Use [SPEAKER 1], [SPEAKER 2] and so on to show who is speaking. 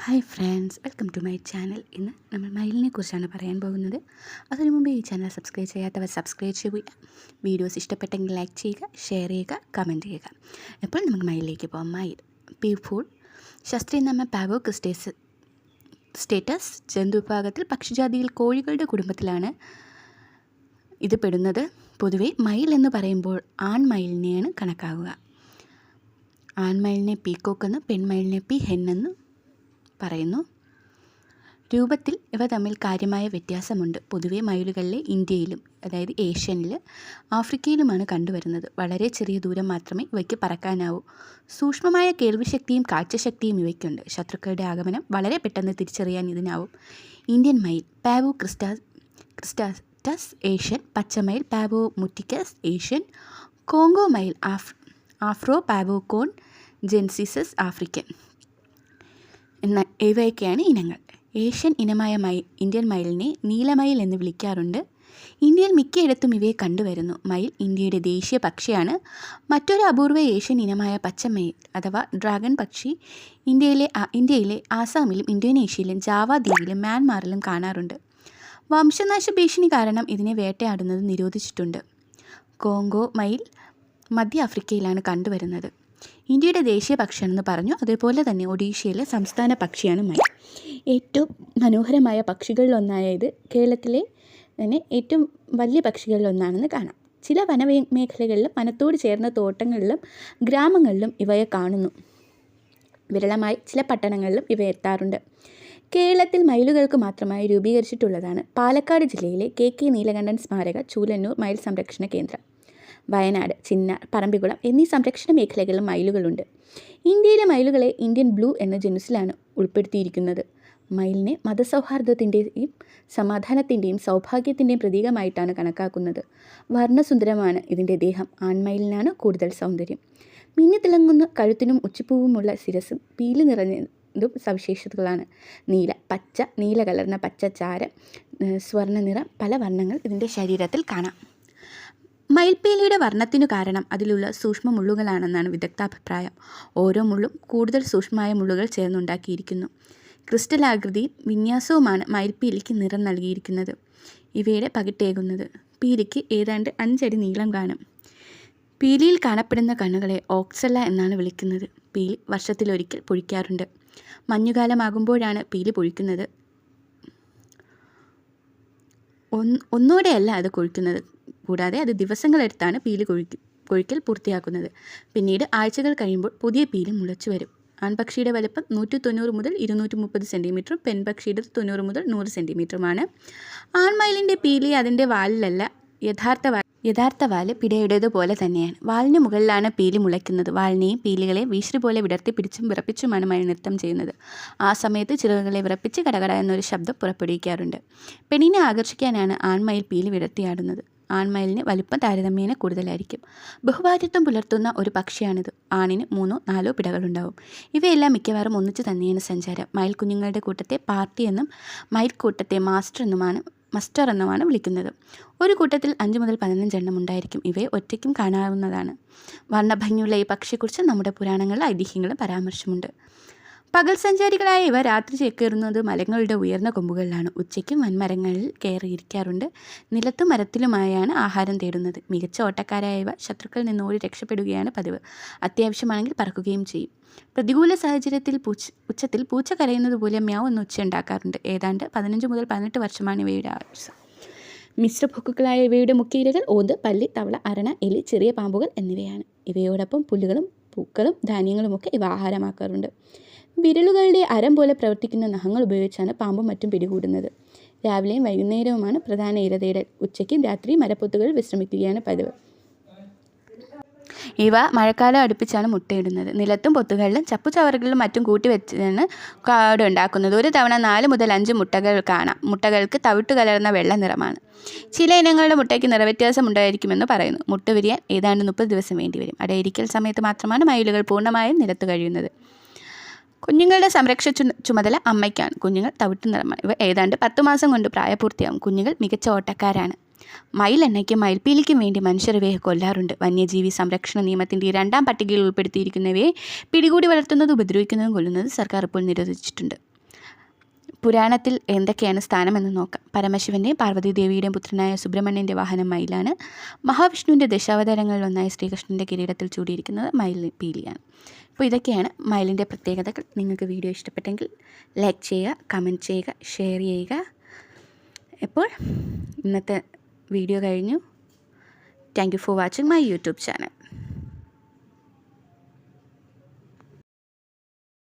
[SPEAKER 1] Hi friends, welcome to my channel. ഇന്ന് നമ്മൾ മയിലിനെ കുറിച്ചാണ് പറയാൻ പോകുന്നത്. അതിനു മുമ്പ് ഈ ചാനൽ സബ്സ്ക്രൈബ് ചെയ്യാത്തവർ സബ്സ്ക്രൈബ് ചെയ്യുക, വീഡിയോസ് ഇഷ്ടപ്പെട്ടെങ്കിൽ ലൈക്ക് ചെയ്യുക, ഷെയർ ചെയ്യുക, കമൻറ്റ് ചെയ്യുക. ഇപ്പോൾ നമുക്ക് മയിലിലേക്ക് പോകാം. മയിൽ പീഫൂൾ, ശാസ്ത്രീയ നാമം പാവോ ക്രിസ്റ്റേസ്. സ്റ്റേറ്റസ് ജന്തു വിഭാഗത്തിൽ പക്ഷിജാതിയിൽ കോഴികളുടെ കുടുംബത്തിലാണ് ഇത് പെടുന്നത്. പൊതുവെ മയിൽ എന്ന് പറയുമ്പോൾ ആൺമയിലിനെയാണ് കണക്കാവുക. ആൺമയിലിനെ പീക്കോക്ക് എന്ന്, പെൺമയിലിനെ പി ഹെൻ എന്ന് പറയുന്നു. രൂപത്തിൽ ഇവ തമ്മിൽ കാര്യമായ വ്യത്യാസമുണ്ട്. പൊതുവെ മയിലുകളിലെ ഇന്ത്യയിലും, അതായത് ഏഷ്യനിൽ, ആഫ്രിക്കയിലുമാണ് കണ്ടുവരുന്നത്. വളരെ ചെറിയ ദൂരം മാത്രമേ ഇവയ്ക്ക് പറക്കാനാവൂ. സൂക്ഷ്മമായ കേൾവിശക്തിയും കാഴ്ചശക്തിയും ഇവയ്ക്കുണ്ട്. ശത്രുക്കളുടെ ആഗമനം വളരെ പെട്ടെന്ന് തിരിച്ചറിയാൻ ഇതിനാവും. ഇന്ത്യൻ മയിൽ പാവോ ക്രിസ്റ്റാറ്റസ് ഏഷ്യൻ, പച്ചമയിൽ പാവോ മുറ്റിക്കസ് ഏഷ്യൻ, കോങ്കോ മയിൽ ആഫ്രോ പാവോകോൺ ജെൻസിസസ് ആഫ്രിക്കൻ ഇവയൊക്കെയാണ് ഇനങ്ങൾ. ഏഷ്യൻ ഇനമായ ഇന്ത്യൻ മയിലിനെ നീലമയിൽ എന്ന് വിളിക്കാറുണ്ട്. ഇന്ത്യയിൽ മിക്കയിടത്തും ഇവയെ കണ്ടുവരുന്നു. മയിൽ ഇന്ത്യയുടെ ദേശീയ പക്ഷിയാണ്. മറ്റൊരു അപൂർവ ഏഷ്യൻ ഇനമായ പച്ചമയിൽ അഥവാ ഡ്രാഗൺ പക്ഷി ഇന്ത്യയിലെ ആസാമിലും ഇന്തോനേഷ്യയിലും ജാവ ദ്വീപിലും മ്യാൻമാറിലും കാണാറുണ്ട്. വംശനാശ ഭീഷണി കാരണം ഇതിനെ വേട്ടയാടുന്നത് നിരോധിച്ചിട്ടുണ്ട്. കോങ്കോ മയിൽ മധ്യ ആഫ്രിക്കയിലാണ് കണ്ടുവരുന്നത്. ഇന്ത്യയുടെ ദേശീയ പക്ഷിയാണെന്ന് പറഞ്ഞു. അതേപോലെ തന്നെ ഒഡീഷയിലെ സംസ്ഥാന പക്ഷിയാണ് മയിൽ. ഏറ്റവും മനോഹരമായ പക്ഷികളിലൊന്നായ ഇത് കേരളത്തിലെ തന്നെ ഏറ്റവും വലിയ പക്ഷികളിലൊന്നാണെന്ന് കാണാം. ചില വനമേഖലകളിലും വനത്തോട് ചേർന്ന തോട്ടങ്ങളിലും ഗ്രാമങ്ങളിലും ഇവയെ കാണുന്നു. വിരളമായി ചില പട്ടണങ്ങളിലും ഇവ എത്താറുണ്ട്. കേരളത്തിൽ മയിലുകൾക്ക് മാത്രമായി രൂപീകരിച്ചിട്ടുള്ളതാണ് പാലക്കാട് ജില്ലയിലെ KK നീലകണ്ഠൻ സ്മാരക ചൂലന്നൂർ മയിൽ സംരക്ഷണ കേന്ദ്രം. വയനാട്, ചിന്നാർ, പറമ്പിക്കുളം എന്നീ സംരക്ഷണ മേഖലകളിലും മയിലുകളുണ്ട്. ഇന്ത്യയിലെ മയിലുകളെ ഇന്ത്യൻ ബ്ലൂ എന്ന ജനുസിലാണ് ഉൾപ്പെടുത്തിയിരിക്കുന്നത്. മയിലിനെ മതസൗഹാർദ്ദത്തിൻ്റെയും സമാധാനത്തിൻ്റെയും സൗഭാഗ്യത്തിൻ്റെയും പ്രതീകമായിട്ടാണ് കണക്കാക്കുന്നത്. വർണ്ണസുന്ദരമാണ് ഇതിൻ്റെ ദേഹം. ആൺമയിലിനാണ് കൂടുതൽ സൗന്ദര്യം. മിന്നിത്തിളങ്ങുന്ന കഴുത്തിനും ഉച്ചിപ്പൂവുമുള്ള ശിരസും പീലി നിറഞ്ഞതും സവിശേഷതകളാണ്. നീല, പച്ച, നീല കലർന്ന പച്ച, ചാരം, സ്വർണ്ണ നിറം, പല വർണ്ണങ്ങൾ ഇതിൻ്റെ ശരീരത്തിൽ കാണാം. മയിൽപ്പീലിയുടെ വർണ്ണത്തിനു കാരണം അതിലുള്ള സൂക്ഷ്മ മുള്ളുകളാണെന്നാണ് വിദഗ്ധാഭിപ്രായം. ഓരോ മുള്ളും കൂടുതൽ സൂക്ഷ്മമായ മുള്ളുകൾ ചേർന്നുണ്ടാക്കിയിരിക്കുന്നു. ക്രിസ്റ്റലാകൃതിയും വിന്യാസവുമാണ് മയിൽപ്പീലിക്ക് നിറം നൽകിയിരിക്കുന്നത്. ഇവയുടെ പകിട്ടേകുന്നത്. പീലിക്ക് ഏതാണ്ട് 5 അടി നീളം കാണും. പീലിയിൽ കാണപ്പെടുന്ന കണ്ണുകളെ ഓക്സല്ല എന്നാണ് വിളിക്കുന്നത്. പീലി വർഷത്തിലൊരിക്കൽ പൊഴിക്കാറുണ്ട്. മഞ്ഞുകാലമാകുമ്പോഴാണ് പീലി പൊഴിക്കുന്നത്. ഒന്നോടെയല്ല അത് കൊഴിക്കുന്നത്. കൂടാതെ അത് ദിവസങ്ങളെടുത്താണ് പീലി കൊഴിക്കൽ പൂർത്തിയാക്കുന്നത്. പിന്നീട് ആഴ്ചകൾ കഴിയുമ്പോൾ പുതിയ പീലി മുളച്ചു വരും. ആൺപക്ഷിയുടെ വലുപ്പം 190 മുതൽ 230 സെൻറ്റിമീറ്ററും പെൺപക്ഷിയുടെ 90 മുതൽ 100 സെൻറ്റിമീറ്ററുമാണ്. ആൺമയിലിൻ്റെ പീലി അതിൻ്റെ വാലിലല്ല. യഥാർത്ഥ വാല് പിടയുടേതുപോലെ തന്നെയാണ്. വാലിന് മുകളിലാണ് പീലി മുളയ്ക്കുന്നത്. വാലിനെയും പീലികളെയും വീശ്രി പോലെ വിടർത്തി പിടിച്ചും വിറപ്പിച്ചുമാണ് മയിൽ നൃത്തം ചെയ്യുന്നത്. ആ സമയത്ത് ചിറകുകളെ വിറപ്പിച്ച് കടകട എന്നൊരു ശബ്ദം പുറപ്പെടുവിക്കാറുണ്ട്. പെണ്ണിനെ ആകർഷിക്കാനാണ് ആൺമയിൽ പീലി വിടർത്തിയാടുന്നത്. ആൺമയിലിന് വലുപ്പം താരതമ്യേന കൂടുതലായിരിക്കും. ബഹുഭാര്യത്വം പുലർത്തുന്ന ഒരു പക്ഷിയാണിത്. ആണിന് 3-4 പിടകളുണ്ടാവും. ഇവയെല്ലാം മിക്കവാറും ഒന്നിച്ചു തന്നെയാണ് സഞ്ചാരം. മയിൽ കുഞ്ഞുങ്ങളുടെ കൂട്ടത്തെ പാർട്ടി എന്നും മയിൽ കൂട്ടത്തെ മസ്റ്റർ എന്നുമാണ് വിളിക്കുന്നത്. ഒരു കൂട്ടത്തിൽ 5 മുതൽ 15 എണ്ണം ഉണ്ടായിരിക്കും. ഇവയെ ഒറ്റയ്ക്കും കാണാവുന്നതാണ്. വർണ്ണഭംഗിയുള്ള ഈ പക്ഷിയെക്കുറിച്ച് നമ്മുടെ പുരാണങ്ങളിലും ഐതിഹ്യങ്ങളും പരാമർശമുണ്ട്. പകൽ സഞ്ചാരികളായ ഇവ രാത്രി ചേക്കേറുന്നത് മരങ്ങളുടെ ഉയർന്ന കൊമ്പുകളിലാണ്. ഉച്ചയ്ക്കും വൻമരങ്ങളിൽ കയറിയിരിക്കാറുണ്ട്. നിലത്തും മരത്തിലുമായാണ് ആഹാരം തേടുന്നത്. മികച്ച ഓട്ടക്കാരായ ഇവ ശത്രുക്കളിൽ നിന്ന് ഓടി രക്ഷപ്പെടുകയാണ് പതിവ്. അത്യാവശ്യമാണെങ്കിൽ പറക്കുകയും ചെയ്യും. പ്രതികൂല സാഹചര്യത്തിൽ ഉച്ചത്തിൽ പൂച്ച കരയുന്നത് പോലെ മ്യാവ് എന്ന ഉച്ച ഉണ്ടാക്കാറുണ്ട്. ഏതാണ്ട് 15 മുതൽ 18 വർഷമാണ് ഇവയുടെ ആയുസ്. മിശ്രഭുക്കുകളായ ഇവയുടെ മുഖ്യ ഇരകൾ ഓന്ത്, പല്ലി, തവള, അരണ, എലി, ചെറിയ പാമ്പുകൾ എന്നിവയാണ്. ഇവയോടൊപ്പം പുല്ലുകളും പൂക്കളും ധാന്യങ്ങളുമൊക്കെ ഇവ ആഹാരമാക്കാറുണ്ട്. വിരലുകളുടെ അരം പോലെ പ്രവർത്തിക്കുന്ന നഖങ്ങൾ ഉപയോഗിച്ചാണ് പാമ്പും മറ്റും പിടികൂടുന്നത്. രാവിലെയും വൈകുന്നേരവുമാണ് പ്രധാന ഇരതേടൽ. ഉച്ചയ്ക്കും രാത്രി മരപ്പൊത്തുകളിൽ വിശ്രമിക്കുകയാണ് പതിവ്. ഇവ മഴക്കാലം അടുപ്പിച്ചാണ് മുട്ടയിടുന്നത്. നിലത്തും പൊത്തുകളിലും ചപ്പുചവറുകളിലും മറ്റും കൂട്ടിവെച്ചാണ് കാട് ഉണ്ടാക്കുന്നത്. ഒരു തവണ 4 മുതൽ 5 മുട്ടകൾ കാണാം. മുട്ടകൾക്ക് തവിട്ട് കലർന്ന വെള്ള നിറമാണ്. ചില ഇനങ്ങളുടെ മുട്ടയ്ക്ക് നിറവ്യത്യാസം ഉണ്ടായിരിക്കുമെന്ന് പറയുന്നു. മുട്ട വിരിയാൻ ഏതാണ്ട് 30 ദിവസം വേണ്ടിവരും. അടയിരിക്കൽ സമയത്ത് മാത്രമാണ് മയിലുകൾ പൂർണ്ണമായും നിലത്ത് കഴിയുന്നത്. കുഞ്ഞുങ്ങളുടെ സംരക്ഷണ ചുമതല അമ്മയ്ക്കാണ്. കുഞ്ഞുങ്ങൾ തവിട്ട് നിറമാണ്. ഇവ ഏതാണ്ട് 10 മാസം കൊണ്ട് പ്രായപൂർത്തിയാകും. കുഞ്ഞുങ്ങൾ മികച്ച ഓട്ടക്കാരാണ്. മയിലെണ്ണയ്ക്കും മയിൽപ്പീലിക്കും വേണ്ടി മനുഷ്യർ ഇവയെ കൊല്ലാറുണ്ട്. വന്യജീവി സംരക്ഷണ നിയമത്തിൻ്റെ 2ാം പട്ടികയിൽ ഉൾപ്പെടുത്തിയിരിക്കുന്നവയെ പിടികൂടി വളർത്തുന്നതും ഉപദ്രവിക്കുന്നതും കൊല്ലുന്നത് സർക്കാർ ഇപ്പോൾ നിരോധിച്ചിട്ടുണ്ട്. പുരാണത്തിൽ എന്തൊക്കെയാണ് സ്ഥാനമെന്ന് നോക്കാം. പരമശിവൻ്റെയും പാർവതീദേവിയുടെയും പുത്രനായ സുബ്രഹ്മണ്യൻ്റെ വാഹനം മയിലാണ്. മഹാവിഷ്ണുവിൻ്റെ ദശാവതാരങ്ങളിലൊന്നായ ശ്രീകൃഷ്ണൻ്റെ കിരീടത്തിൽ ചൂടിയിരിക്കുന്നത് മയിൽ പീലിയാണ്. അപ്പോൾ ഇതൊക്കെയാണ് മയിലിൻ്റെ പ്രത്യേകതകൾ. നിങ്ങൾക്ക് വീഡിയോ ഇഷ്ടപ്പെട്ടെങ്കിൽ ലൈക്ക് ചെയ്യുക, കമൻറ്റ് ചെയ്യുക, ഷെയർ ചെയ്യുക. ഇപ്പോൾ ഇന്നത്തെ വീഡിയോ കഴിഞ്ഞു. Thank you for watching my YouTube channel.